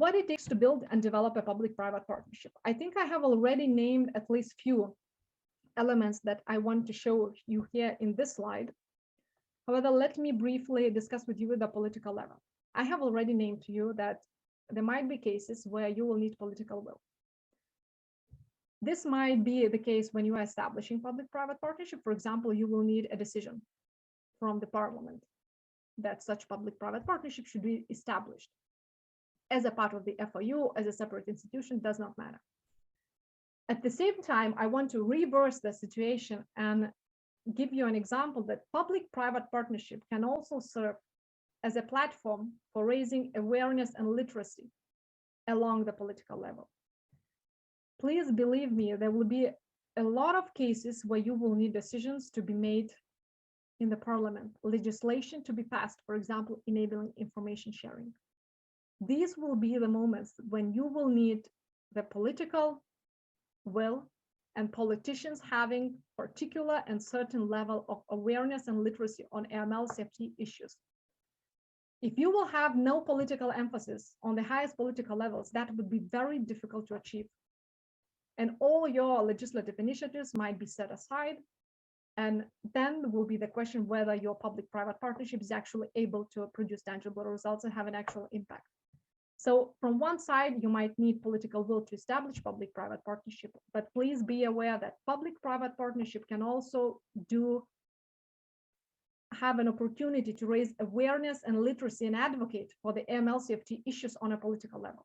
what it takes to build and develop a public-private partnership. I think I have already named at least few elements that I want to show you here in this slide. However, let me briefly discuss with you the political level. I have already named to you that there might be cases where you will need political will. This might be the case when you are establishing public-private partnership. For example, you will need a decision from the parliament that such public-private partnership should be established as a part of the FOU, as a separate institution, does not matter. At the same time, I want to reverse the situation and give you an example that public-private partnership can also serve as a platform for raising awareness and literacy along the political level. Please believe me, there will be a lot of cases where you will need decisions to be made in the parliament, legislation to be passed, for example, enabling information sharing. These will be the moments when you will need the political will and politicians having particular and certain level of awareness and literacy on AML safety issues. If you will have no political emphasis on the highest political levels, that would be very difficult to achieve. And all your legislative initiatives might be set aside. And then will be the question whether your public-private partnership is actually able to produce tangible results and have an actual impact. So from one side, you might need political will to establish public-private partnership, but please be aware that public-private partnership can also have an opportunity to raise awareness and literacy and advocate for the AML CFT issues on a political level.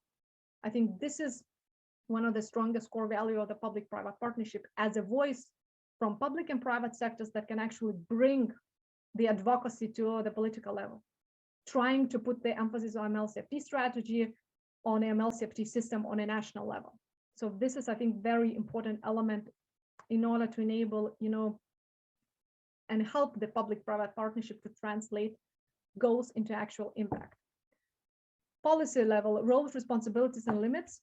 I think this is one of the strongest core value of the public-private partnership as a voice from public and private sectors that can actually bring the advocacy to the political level, trying to put the emphasis on AML CFT strategy, on AML CFT system on a national level. So this is, I think, very important element in order to enable, and help the public-private partnership to translate goals into actual impact. Policy level, roles, responsibilities, and limits.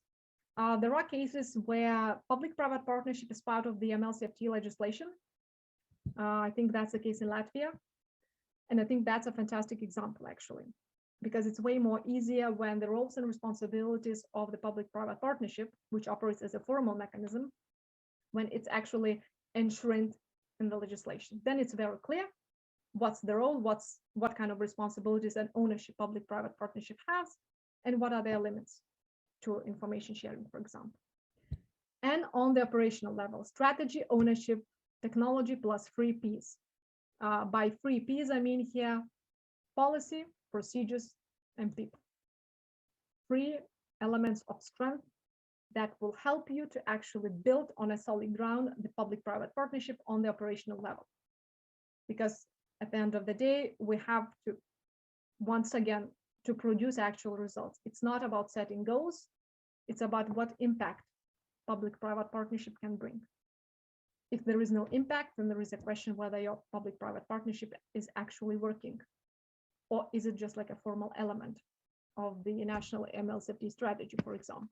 There are cases where public-private partnership is part of the MLCFT legislation. I think that's the case in Latvia. And I think that's a fantastic example, actually, because it's way more easier when the roles and responsibilities of the public-private partnership, which operates as a formal mechanism, when it's actually enshrined in the legislation. Then it's very clear what's the role, what kind of responsibilities and ownership public-private partnership has, and what are their limits to information sharing, for example. And on the operational level, strategy, ownership, technology plus 3 Ps. By 3 Ps, I mean here policy, procedures, and people. 3 elements of strength that will help you to actually build on a solid ground the public-private partnership on the operational level. Because at the end of the day, we have to, once again, to produce actual results. It's not about setting goals, it's about what impact public-private partnership can bring. If there is no impact, then there is a question whether your public-private partnership is actually working, or is it just like a formal element of the national MLCFT strategy, for example.